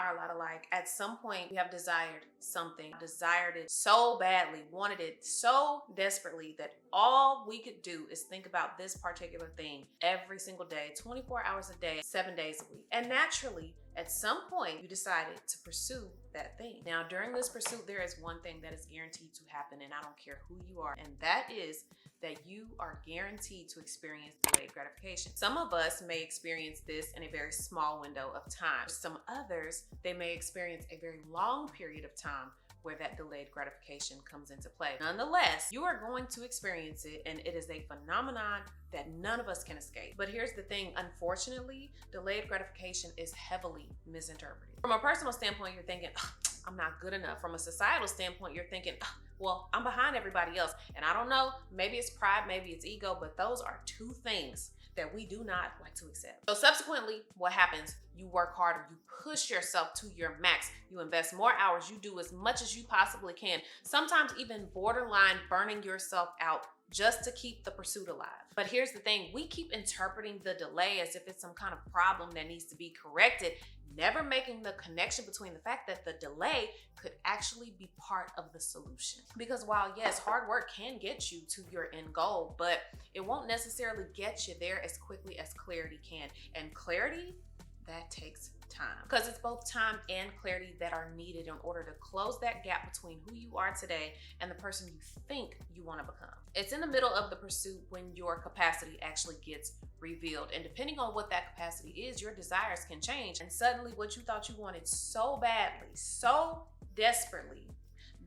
are a lot alike. At some point, we have desired something, desired it so badly, wanted it so desperately that all we could do is think about this particular thing every single day, 24 hours a day, 7 days a week. And naturally, at some point, you decided to pursue that thing. Now, during this pursuit, there is one thing that is guaranteed to happen, and I don't care who you are, and that is that you are guaranteed to experience delayed gratification. Some of us may experience this in a very small window of time. Some others, they may experience a very long period of time where that delayed gratification comes into play. Nonetheless, you are going to experience it, and it is a phenomenon that none of us can escape. But here's the thing, unfortunately, delayed gratification is heavily misinterpreted. From a personal standpoint, you're thinking, I'm not good enough. From a societal standpoint, you're thinking, well, I'm behind everybody else. And I don't know, maybe it's pride, maybe it's ego, but those are two things that we do not like to accept. So subsequently, what happens? You work harder, you push yourself to your max, you invest more hours, you do as much as you possibly can, sometimes even borderline burning yourself out just to keep the pursuit alive. But here's the thing, we keep interpreting the delay as if it's some kind of problem that needs to be corrected, never making the connection between the fact that the delay could actually be part of the solution. Because while yes, hard work can get you to your end goal, but it won't necessarily get you there as quickly as clarity can. And clarity, that takes time. Because it's both time and clarity that are needed in order to close that gap between who you are today and the person you think you want to become. It's in the middle of the pursuit when your capacity actually gets revealed. And depending on what that capacity is, your desires can change. And suddenly what you thought you wanted so badly, so desperately,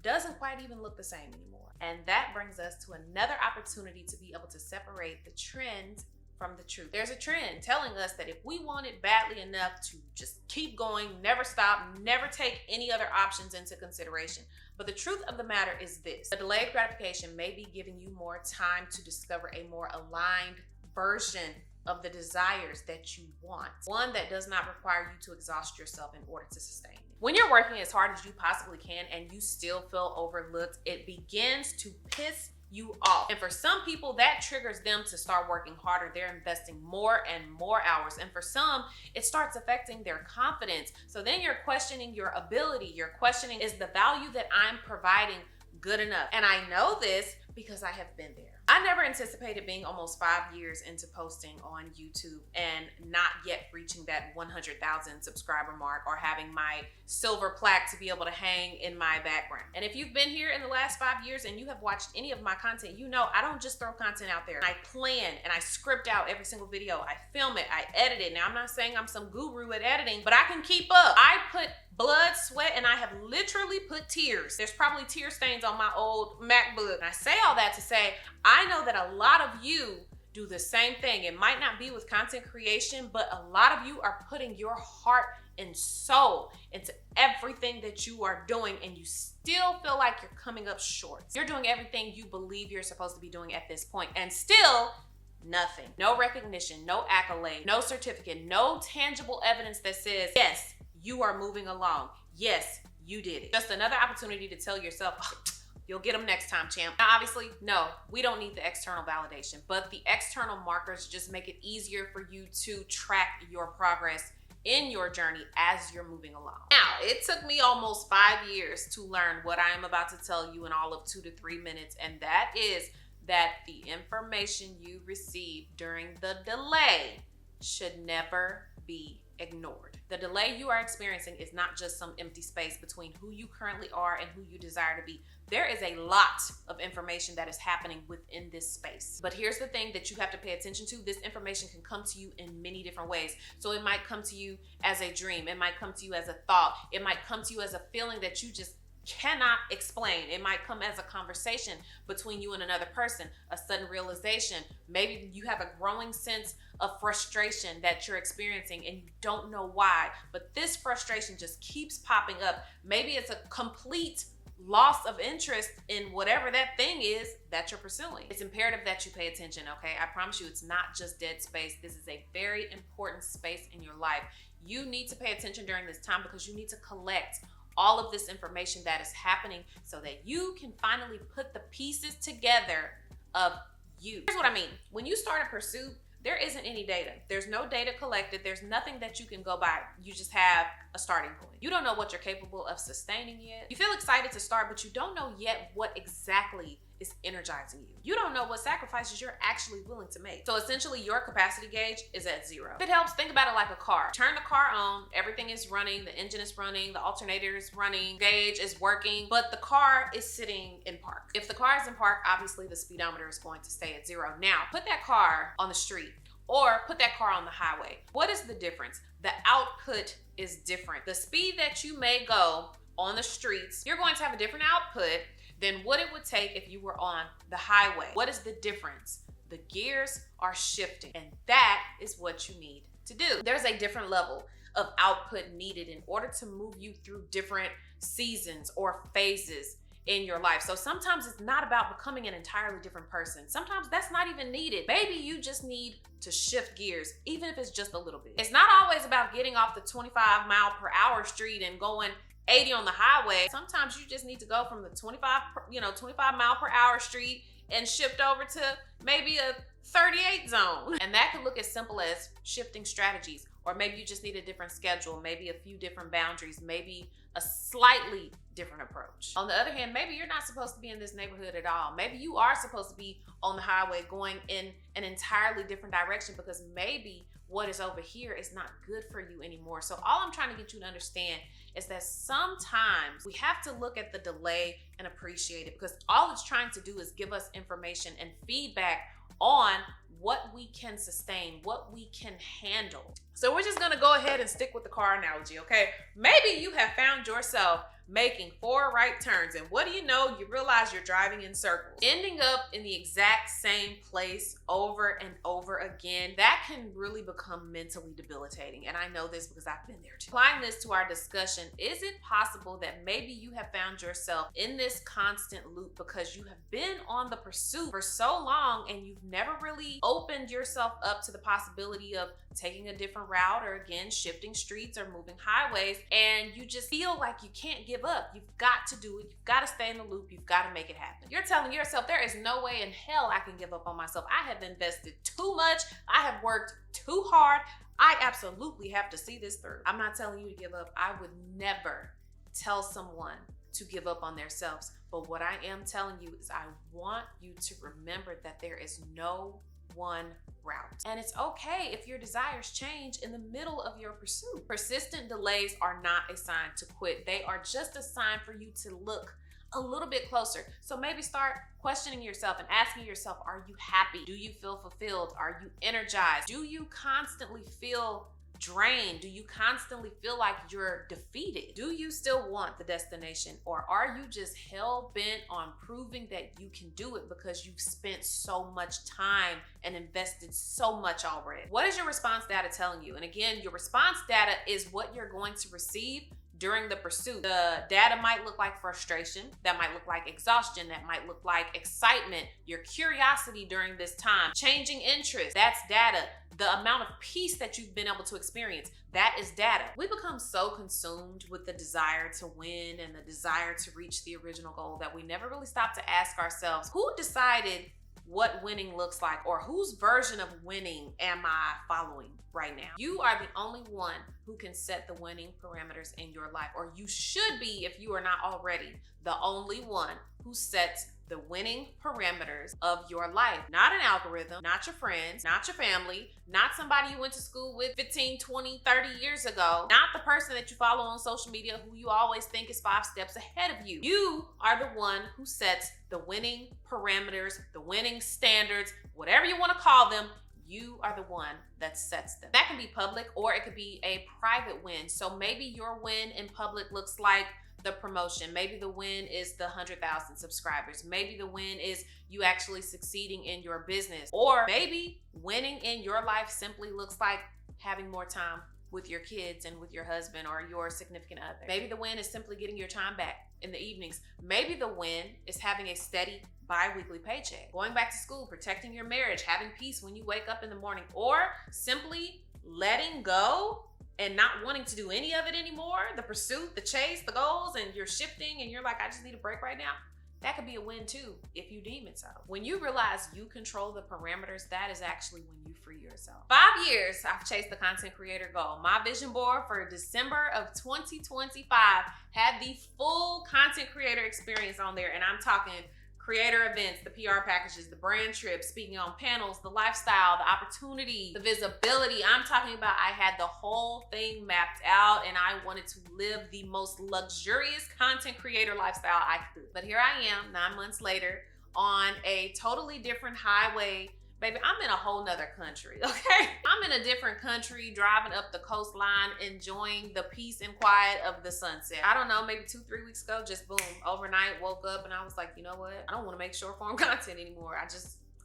doesn't quite even look the same anymore. And that brings us to another opportunity to be able to separate the trend from the truth. There's a trend telling us that if we want it badly enough to just keep going, never stop, never take any other options into consideration. But the truth of the matter is this: the delayed gratification may be giving you more time to discover a more aligned version of the desires that you want. One that does not require you to exhaust yourself in order to sustain it. When you're working as hard as you possibly can and you still feel overlooked, it begins to piss you off. And for some people, that triggers them to start working harder. They're investing more and more hours. And for some, it starts affecting their confidence. So then you're questioning your ability. You're questioning, is the value that I'm providing good enough? And I know this because I have been there. I never anticipated being almost 5 years into posting on YouTube and not yet reaching that 100,000 subscriber mark or having my silver plaque to be able to hang in my background. And if you've been here in the last 5 years and you have watched any of my content, you know I don't just throw content out there. I plan and I script out every single video. I film it, I edit it. Now I'm not saying I'm some guru at editing, but I can keep up. I put blood, sweat, and I have literally put tears. There's probably tear stains on my old MacBook. And I say all that to say, I know that a lot of you do the same thing. It might not be with content creation, but a lot of you are putting your heart and soul into everything that you are doing, and you still feel like you're coming up short. You're doing everything you believe you're supposed to be doing at this point, and still nothing. No recognition, no accolade, no certificate, no tangible evidence that says, yes, you are moving along. Yes, you did it. Just another opportunity to tell yourself, you'll get them next time, champ. Now, obviously, no, we don't need the external validation, but the external markers just make it easier for you to track your progress in your journey as you're moving along. Now, it took me almost 5 years to learn what I am about to tell you in all of 2 to 3 minutes, and that is that the information you receive during the delay should never be ignored. The delay you are experiencing is not just some empty space between who you currently are and who you desire to be. There is a lot of information that is happening within this space. But here's the thing that you have to pay attention to. This information can come to you in many different ways. So it might come to you as a dream. It might come to you as a thought. It might come to you as a feeling that you just cannot explain. It might come as a conversation between you and another person, a sudden realization. Maybe you have a growing sense of frustration that you're experiencing and you don't know why, but this frustration just keeps popping up. Maybe it's a complete loss of interest in whatever that thing is that you're pursuing. It's imperative that you pay attention, okay? I promise you, it's not just dead space. This is a very important space in your life. You need to pay attention during this time because you need to collect all of this information that is happening so that you can finally put the pieces together of you. Here's what I mean. When you start a pursuit, there isn't any data. There's no data collected. There's nothing that you can go by. You just have a starting point. You don't know what you're capable of sustaining yet. You feel excited to start, but you don't know yet what exactly is energizing you. You don't know what sacrifices you're actually willing to make. So essentially your capacity gauge is at 0. If it helps, think about it like a car. Turn the car on, everything is running, the engine is running, the alternator is running, gauge is working, but the car is sitting in park. If the car is in park, obviously the speedometer is going to stay at 0. Now, put that car on the street or put that car on the highway. What is the difference? The output is different. The speed that you may go on the streets, you're going to have a different output than what it would take if you were on the highway. What is the difference? The gears are shifting, and that is what you need to do. There's a different level of output needed in order to move you through different seasons or phases in your life. So sometimes it's not about becoming an entirely different person. Sometimes that's not even needed. Maybe you just need to shift gears, even if it's just a little bit. It's not always about getting off the 25-mile-per-hour street and going 80 on the highway. Sometimes you just need to go from the 25 mile per hour street and shift over to maybe a 38 zone. And that could look as simple as shifting strategies, or maybe you just need a different schedule, maybe a few different boundaries, maybe a slightly different approach. On the other hand, maybe you're not supposed to be in this neighborhood at all. Maybe you are supposed to be on the highway going in an entirely different direction because maybe what is over here is not good for you anymore. So all I'm trying to get you to understand is that sometimes we have to look at the delay and appreciate it, because all it's trying to do is give us information and feedback on what we can sustain, what we can handle. So we're just gonna go ahead and stick with the car analogy, okay? Maybe you have found yourself making 4 right turns, and what do you know? You realize you're driving in circles, ending up in the exact same place over and over again. That can really become mentally debilitating, and I know this because I've been there too. Applying this to our discussion, is it possible that maybe you have found yourself in this constant loop because you have been on the pursuit for so long and you've never really opened yourself up to the possibility of taking a different route, or again, shifting streets or moving highways, and you just feel like you can't give up. You've got to do it. You've got to stay in the loop. You've got to make it happen. You're telling yourself, there is no way in hell I can give up on myself. I have invested too much. I have worked too hard. I absolutely have to see this through. I'm not telling you to give up. I would never tell someone to give up on themselves. But what I am telling you is I want you to remember that there is no one route. And it's okay if your desires change in the middle of your pursuit. Persistent delays are not a sign to quit. They are just a sign for you to look a little bit closer. So maybe start questioning yourself and asking yourself, are you happy? Do you feel fulfilled? Are you energized? Do you constantly feel drained? Do you constantly feel like you're defeated? Do you still want the destination, or are you just hell-bent on proving that you can do it because you've spent so much time and invested so much already? What is your response data telling you? And again, your response data is what you're going to receive during the pursuit. The data might look like frustration, that might look like exhaustion, that might look like excitement, your curiosity during this time, changing interest, that's data. The amount of peace that you've been able to experience, that is data. We become so consumed with the desire to win and the desire to reach the original goal that we never really stop to ask ourselves, who decided what winning looks like, or whose version of winning am I following right now? You are the only one who can set the winning parameters in your life, or you should be, if you are not already, the only one who sets the winning parameters of your life. Not an algorithm, not your friends, not your family, not somebody you went to school with 15, 20, 30 years ago, not the person that you follow on social media who you always think is 5 steps ahead of you. You are the one who sets the winning parameters, the winning standards, whatever you want to call them. You are the one that sets them. That can be public, or it could be a private win. So maybe your win in public looks like the promotion. Maybe the win is the 100,000 subscribers. Maybe the win is you actually succeeding in your business. Or maybe winning in your life simply looks like having more time with your kids and with your husband or your significant other. Maybe the win is simply getting your time back in the evenings. Maybe the win is having a steady bi-weekly paycheck, going back to school, protecting your marriage, having peace when you wake up in the morning, or simply letting go and not wanting to do any of it anymore, the pursuit, the chase, the goals, and you're shifting and you're like, I just need a break right now. that could be a win too if you deem it so. When you realize you control the parameters, that is actually when you free yourself. 5 years I've chased the content creator goal. My vision board for December of 2025 had the full content creator experience on there, and I'm talking creator events, the PR packages, the brand trips, speaking on panels, the lifestyle, the opportunity, the visibility. I'm talking about I had the whole thing mapped out, and I wanted to live the most luxurious content creator lifestyle I could. But here I am 9 months later on a totally different highway. Baby, I'm in a whole nother country, okay? I'm in a different country, driving up the coastline, enjoying the peace and quiet of the sunset. I don't know, maybe 2-3 weeks ago, just boom, overnight, woke up and I was like, you know what? I don't wanna make short form content anymore. I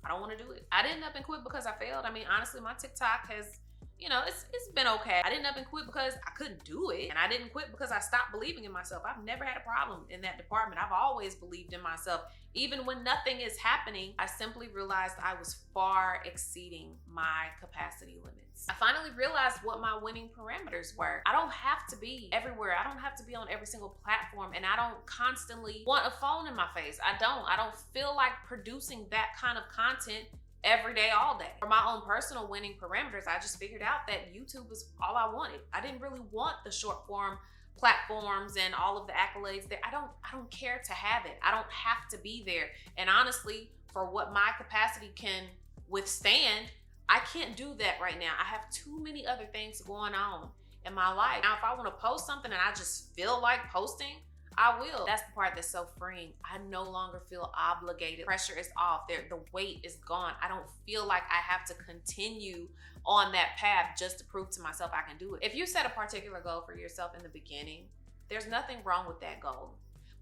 don't wanna do it. I didn't up and quit because I failed. I mean, honestly, my TikTok has, it's been okay. I didn't up and quit because I couldn't do it. And I didn't quit because I stopped believing in myself. I've never had a problem in that department. I've always believed in myself. Even when nothing is happening, I simply realized I was far exceeding my capacity limits. I finally realized what my winning parameters were. I don't have to be everywhere. I don't have to be on every single platform. And I don't constantly want a phone in my face. I don't feel like producing that kind of content every day, all day. For my own personal winning parameters, I just figured out that YouTube was all I wanted. I didn't really want the short form platforms and all of the accolades there. I don't care to have it. I don't have to be there. And honestly, for what my capacity can withstand, I can't do that right now. I have too many other things going on in my life. Now, if I want to post something and I just feel like posting, I will. That's the part that's so freeing. I no longer feel obligated. Pressure is off. The weight is gone. I don't feel like I have to continue on that path just to prove to myself I can do it. If you set a particular goal for yourself in the beginning, there's nothing wrong with that goal.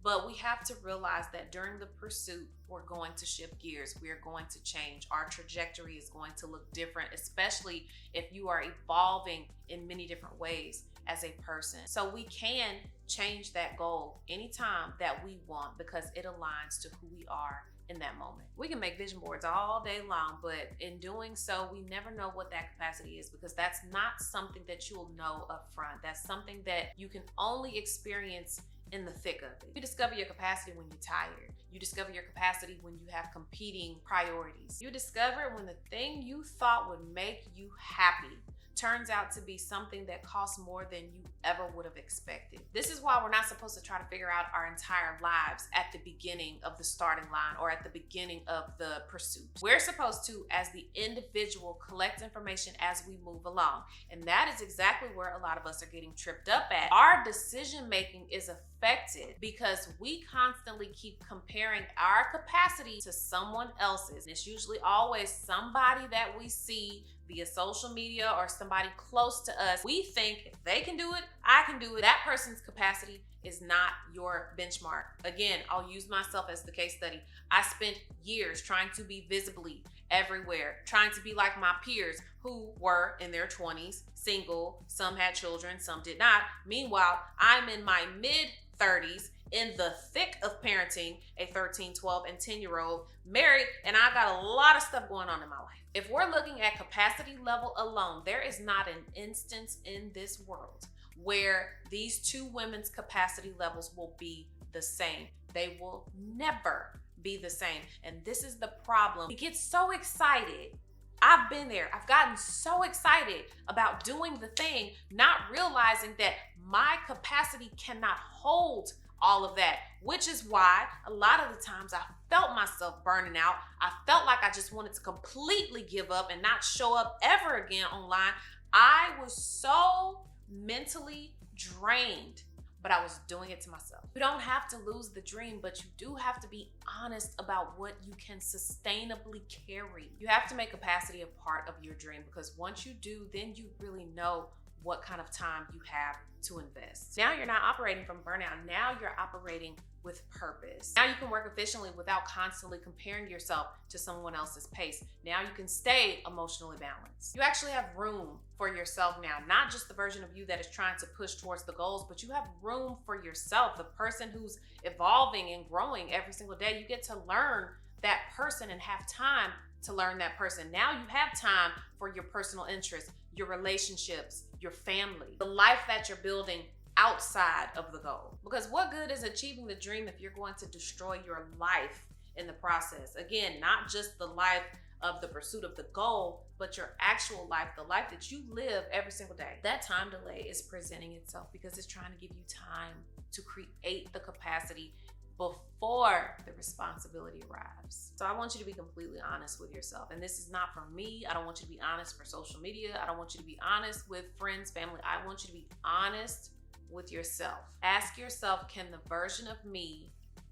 But we have to realize that during the pursuit, we're going to shift gears. We're going to change. Our trajectory is going to look different, especially if you are evolving in many different ways as a person. So we can change that goal anytime that we want because it aligns to who we are in that moment. We can make vision boards all day long, but in doing so, we never know what that capacity is because that's not something that you'll know up front. That's something that you can only experience in the thick of it. You discover your capacity when you're tired. You discover your capacity when you have competing priorities. You discover when the thing you thought would make you happy turns out to be something that costs more than you ever would have expected. This is why we're not supposed to try to figure out our entire lives at the beginning of the starting line or at the beginning of the pursuit. We're supposed to, as the individual, collect information as we move along. And that is exactly where a lot of us are getting tripped up at. Our decision making is affected because we constantly keep comparing our capacity to someone else's. And it's usually always somebody that we see via social media or somebody close to us. We think if they can do it, I can do it. That person's capacity is not your benchmark. Again, I'll use myself as the case study. I spent years trying to be visibly everywhere, trying to be like my peers who were in their 20s, single, some had children, some did not. Meanwhile, I'm in my mid-30s, in the thick of parenting a 13, 12, and 10-year-old, married, and I got a lot of stuff going on in my life. If we're looking at capacity level alone, there is not an instance in this world where these two women's capacity levels will be the same. They will never be the same. And this is the problem. We get so excited. I've been there. I've gotten so excited about doing the thing, not realizing that my capacity cannot hold all of that, which is why a lot of the times I felt myself burning out. I felt like I just wanted to completely give up and not show up ever again online. I was so mentally drained, but I was doing it to myself. You don't have to lose the dream, but you do have to be honest about what you can sustainably carry. You have to make capacity a part of your dream because once you do, then you really know what kind of time you have to invest. Now you're not operating from burnout. Now you're operating with purpose. Now you can work efficiently without constantly comparing yourself to someone else's pace. Now you can stay emotionally balanced. You actually have room for yourself now, not just the version of you that is trying to push towards the goals, but you have room for yourself, the person who's evolving and growing every single day. You get to learn that person and have time to learn that person. Now you have time for your personal interests, your relationships, your family, the life that you're building outside of the goal. Because what good is achieving the dream if you're going to destroy your life in the process? Again, not just the life of the pursuit of the goal, but your actual life, the life that you live every single day. That time delay is presenting itself because it's trying to give you time to create the capacity before the responsibility arrives. So I want you to be completely honest with yourself. And this is not for me. I don't want you to be honest for social media. I don't want you to be honest with friends, family. I want you to be honest with yourself. Ask yourself, can the version of me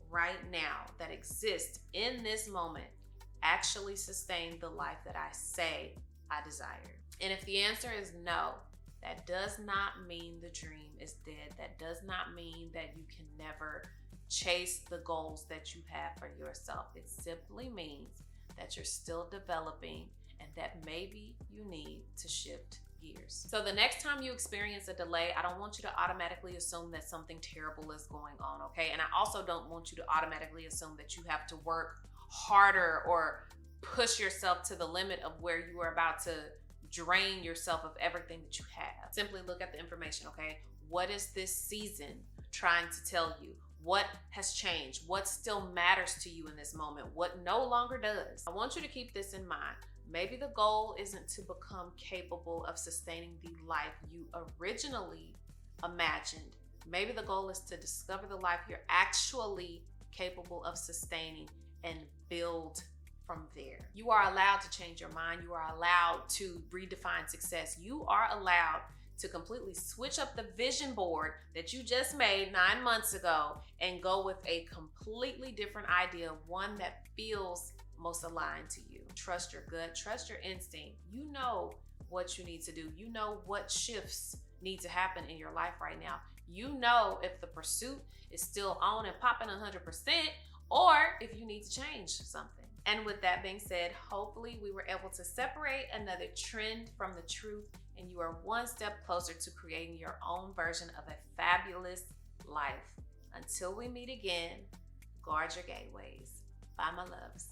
right now that exists in this moment actually sustain the life that I say I desire? And if the answer is no, that does not mean the dream is dead. That does not mean that you can never chase the goals that you have for yourself. It simply means that you're still developing and that maybe you need to shift gears. So the next time you experience a delay, I don't want you to automatically assume that something terrible is going on, okay? And I also don't want you to automatically assume that you have to work harder or push yourself to the limit of where you are about to drain yourself of everything that you have. Simply look at the information, okay? What is this season trying to tell you? What has changed? What still matters to you in this moment? What no longer does? I want you to keep this in mind. Maybe the goal isn't to become capable of sustaining the life you originally imagined. Maybe the goal is to discover the life you're actually capable of sustaining and build from there. You are allowed to change your mind. You are allowed to redefine success. You are allowed to completely switch up the vision board that you just made 9 months ago and go with a completely different idea, one that feels most aligned to you. Trust your gut, trust your instinct. You know what you need to do. You know what shifts need to happen in your life right now. You know if the pursuit is still on and popping 100%, or if you need to change something. And with that being said, hopefully we were able to separate another trend from the truth, and you are one step closer to creating your own version of a fabulous life. Until we meet again, guard your gateways. Bye, my loves.